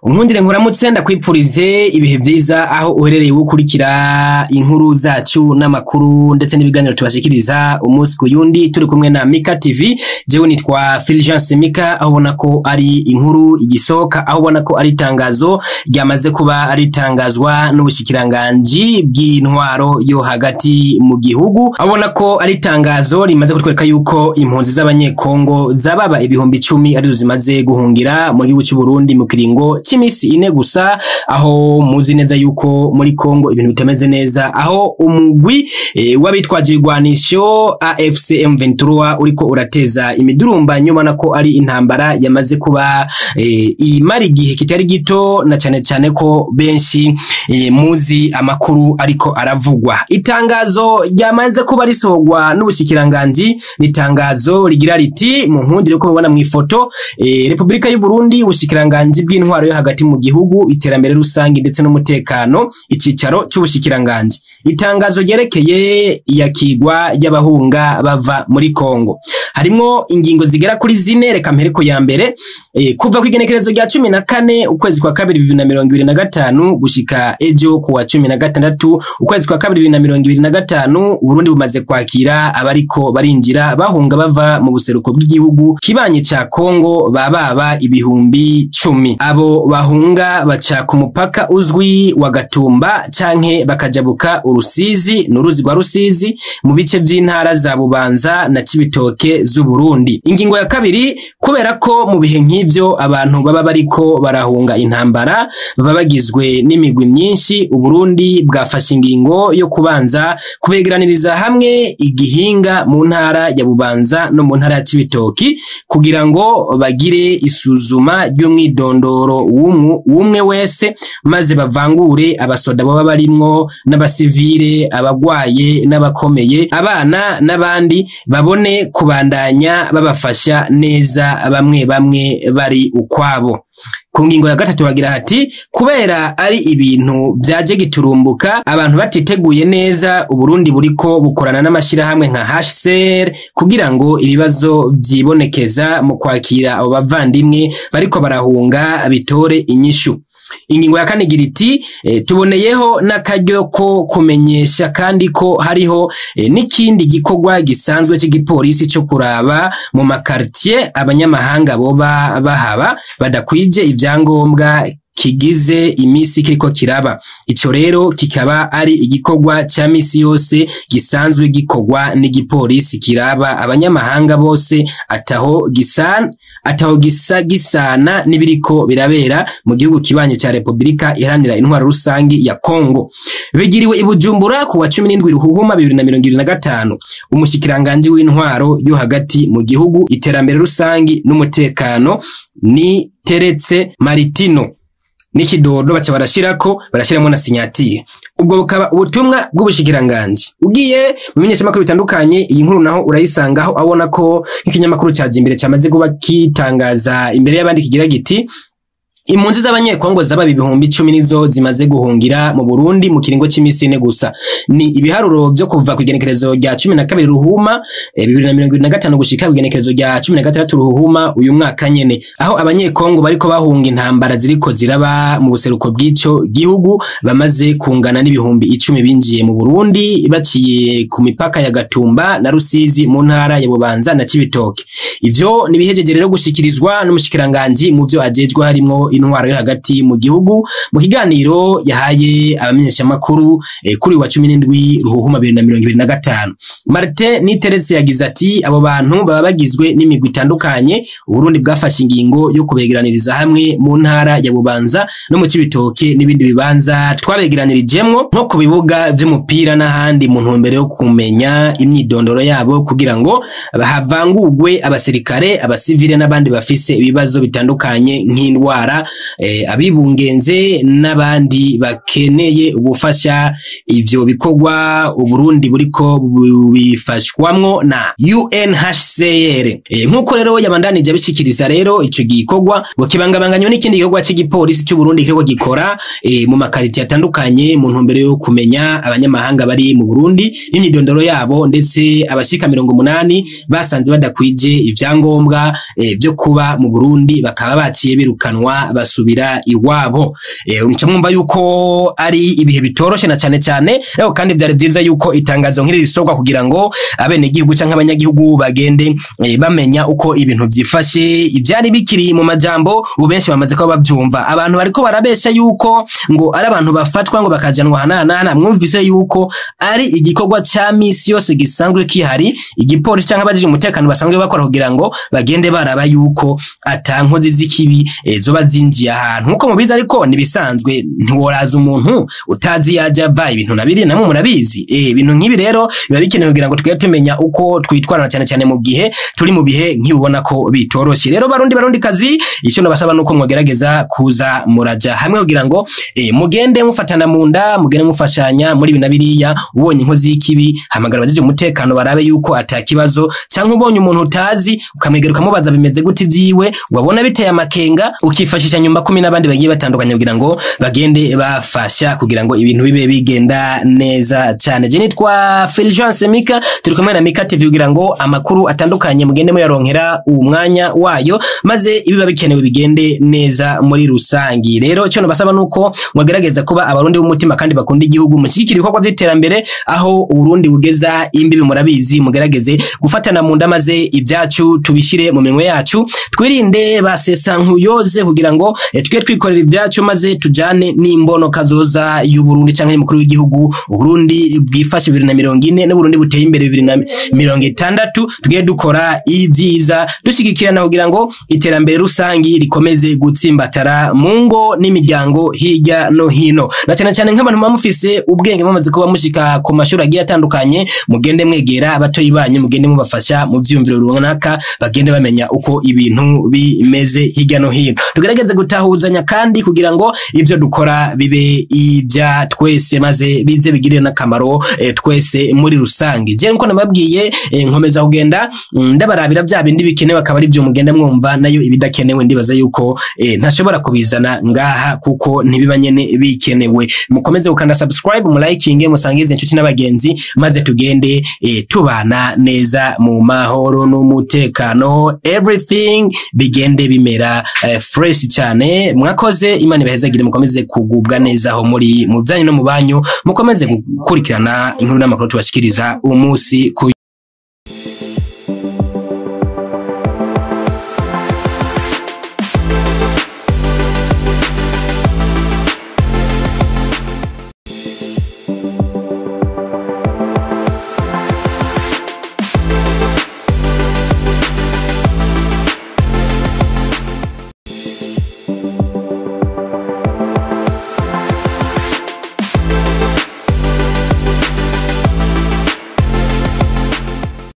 Unkundire nkuramutse ndakwipfurize ibihe byiza aho uherereye gukurikira inkuru zacu n'amakuru ndetse n'ibiganiro tubashikiriza umunsi ku yundi turi kumwe na Mika TV. Jewe nitwa Fulgence Mika, aho ubona ko ari inkuru igisoka, aho ubona ko ari tangazo ryamaze kuba ari tangazwa n'ubushikiranganji bw'intwaro yo hagati mu gihugu. Aho ubona ko ari tangazo rimaze kutwereka yuko impunzi z'abanyekongo zababa ibihumbi 10 arizo zimaze guhungira mu gihugu cy'u Burundi mu kiringo c'imisi ine gusa, aho muzi neza yuko muri Kongo ibintu bitameze neza, aho umugwi wabitwaje igwanisho AFC M23 uriko urateza imidurumba nyuma nako ari intambara yamaze kuba imara igihe kitari gito, na cyane ko benshi muzi amakuru ariko aravugwa. Itangazo ryamaze kuba risohorwa n'ubushikiranganji, nitangazo rigira riti mu nkundire ko mubona mu ifoto Republika y'u Burundi, ubushikiranganji bw'intwaro yo hagati mu gihugu, iterambere rusangi ndetse n'umutekano, icicaro c'ubushikiranganji. Itangazo ryerekeye iyakigwa y'abahunga bava muri Kongo harimo ingingo zigera kuri 4. Reka mpereko ya mbere, kuva kwigenekerezo rya 14 ukwezi kwa 2025 gushika ejo kuwa 16 ukwezi kwa 2025, Burundi bumaze kwakira abariko barinjira bahunga bava mu buseruko bw'igihugu kibanye ca Kongo bababa ibihumbi 10. Abo bahunga baca ku mupaka uzwi wa Gatumba canke bakajabuka urusizi n'uruzi rwa Rusizi mu bice by'intara za Bubanza na Cibitoke z'u Burundi. Ingingo ya kabiri, kubera ko mu bihe nk'ivyo abantu baba bariko barahunga intambara baba bagizwe n'imigwi myinshi, u Burundi bwafashe ingingo yo kubanza kubegeraniriza hamwe igihinga mu ntara ya Bubanza no mu ntara ya Cibitoki kugira ngo bagire isuzuma ry'umwidondoro w'umwe wese, maze bavangure abasoda baba barimwo n'abasivile, abagwaye n'abakomeye, abana n'abandi, babone kubandanya babafasha neza bamwe bari ukwabo. Ku ngingo ya gatatu bagira hati, kubera ari ibintu byaje giturumbuka abantu batiteguye neza, Uburundi buriko bukorana n'amashirahamwe nka HCR kugira ngo ibibazo byibonekeza mu kwakira abo bavandimwe bariko barahunga bitore inyishu. Ingingo ya kane igira iti, tuboneyeho n'akaryo ko kumenyesha kandi ko hariho n'ikindi gikorwa gisanzwe cy'igipolisi cyo kuraba mu makartier abanyamahanga boba bahaba badakwije ibyangombwa kigize imisi kiriko kiraba. Ico rero kikaba ari igikorwa ca misi yose gisanzwe gikorwa n'igipolisi kiraba abanyamahanga bose, ataho gisana n'ibiriko birabera mu gihugu kibanye ca Republika Iharanira Intwaro Rusangi ya Kongo. Bigiriwe i Bujumbura kuwa 17 Ruhuhuma 2025. Umushikiranganje w'intwaro yo hagati mu gihugu, iterambere rusangi n'umutekano ni Teretse Maritino n'ikidodo baca barashiramo na sinyatire. Ubwo bukaba ubutumwa bw'ubushikiranganji. Ugiye mu bimenyeshamakuru bitandukanye, iyi nkuru naho urayisangaho, abona ko nk'ikinyamakuru cya Jimbere cyamaze kuba kitangaza imbere y'abandi kigira giti, impunzi z'abanyekongo zaba ibihumbi 10 nizo zimaze guhungira mu Burundi mu kiringo c'imisi ine gusa. Ni ibiharuro byo kuva ku igenekerezo rya 12 Ruhuma 2025 gushika ku igenekerezo rya 16 Ruhuma uyu mwaka nyene, aho abanyekongo bariko bahunga intambara ziriko ziraba mu buseruko bw'ico gihugu bamaze kungana n'ibihumbi 10 binjiye mu Burundi baciye ku mipaka ya Gatumba na Rusizi mu ntara ya Bubanza na Cibitoke. Ivyo nibihejeje rero gushikirizwa n'umushikiranganje mu byo ajejwe harimo intwaro yo hagati mu gihugu mu kiganiro yahaye abamenyeshamakuru kuri wa 17 Ruhuhuma 2025. Martin Niteretse yagize ati, abo bantu baba bagizwe n'imigwi itandukanye, Uburundi bwafashe ingingo yo kubegeraniriza hamwe mu ntara ya Bubanza no mu Cibitoke n'ibindi bibanza twabegeranirijemwo nko ku bibuga by'umupira n'ahandi, mu ntumbero yo kumenya imyidondoro yabo kugira ngo bahavangurwe abasirikare, abasivile n'abandi bafise ibibazo bitandukanye nk'indwara, abibungenze n'abandi bakeneye ubufasha. Ivyo bikorwa Uburundi buriko bifashwamwo na UNHCR. Nkuko rero yabandanije abishikiriza rero ico gikorwa ngo kibangabanganywe n'ikindi gikorwa cy'igipolisi cy'u Burundi kiriko gikora mu makariti atandukanye mu ntumbero yo kumenya abanyamahanga bari mu Burundi n'imyidondoro yabo, ndetse abashika 80 basanze badakwije ivyangombwa byo kuba mu Burundi bakaba baciye birukanwa basubira iwabo. Mwumva yuko ari ibihe bitoroshe na cyane cyane, rero kandi byari byiza yuko itangazo nk'iri risogwa kugira ngo abene gihugu canke abanyagihugu bagende bamenya uko ibintu byifashe. Ibyari bikiri mu majambo ubenshi bamaze ko babyumva, abantu bariko barabesha yuko ngo ari abantu bafatwa ngo bakajanwa hanana. Mwumvise yuko ari igikorwa ca misi yose gisanzwe kihari, igipolisi canke abajije umutekano basanzwe bakora kugira ngo bagende baraba yuko atankozi z'ikibi zoba zinjiye ahantu nkuko mubizi, ariko nibisanzwe ntiworaza umuntu utazi yaja ba ibintu nabiri namwe murabizi. Ibintu nk'ibi rero biba bikenewe kugira ngo twige tumenya uko twitwarana cyane cyane mu gihe turi mu bihe nk'ibona ko bitoroshe. Rero barundi kazi, icyo nabasaba nuko mwogerageza kuza muraja hamwe kugira ngo mugende mufatana mu nda, mugende mufashanya muri bina biriya. Ubonye inkozi y'ikibi hamagara abajije umutekano barabe yuko atakibazo, cyangwa ubonye umuntu utazi ukamwegera ukamubaza bimeze gute vyiwe, wabona biteye amakenga ukifashisha nyumba 10 n'abandi bagiye batandukanye kugira ngo bagende bafasha kugira ngo ibintu bibe bigenda neza cyane. Je nitwa Fulgence Mika, turi kumwe na Mika TV kugira ngo amakuru atandukanye mugende muyaronkera umwanya wayo, maze ibiba bikenewe bigende neza muri rusangi. Rero cyo nabasaba nuko mwagerageza kuba abarundi b'umutima kandi bakunda igihugu, mushyigikira ibikorwa by'iterambere aho Uburundi bugeza imbibi. Murabizi, mugerageze gufatana mu nda maze ibyacu tubishire mu minwe yacu, twirinde basesa nkuyoze kugira ngo twe twikorera ibyacu maze tujane n'imbono kazoza y'Uburundi canke y'umukuru w'igihugu. Uburundi bwifashe 2040 n'Uburundi buteye imbere 2060, tugiye dukora ibyiza dushigikirana kugira ngo iterambere rusangi rikomeze gutsimbatara mu ngo n'imiryango hirya no hino. Na cyane cyane nk'abantu bamufise ubwenge bamaze kuba mushika ku mashuri agiye atandukanye, mugende mwegera abatoyi banyu, mugende mubafasha mu byumviro runaka, bagende bamenya uko ibintu bimeze hirya no hino. Tugerageze gutahuzanya kandi kugira ngo ibyo dukora bibe ibya twese maze bize bigirire n'akamaro twese muri rusangi. Je nko nababwiye, nkomeza kugenda ndabarabira bya bindi bikenewe akaba ari byo mugenda mwumva, nayo ibidakenewe ndibaza yuko ntashobora kubizana ngaha kuko ntibibanyene bikenewe. Mukomeze gukanda subscribe, mu liking, musangize inshuti n'abagenzi, maze tugende tubana neza mu mahoro n'umutekano, everything bigende bimera fresh cyane. Mwakoze, Imana ibahezagire, mukomeze kugubwa neza aho muri mu byanyu no mu banyu, mukomeze gukurikirana inkuru n'amakuru tubashikiriza umunsi ku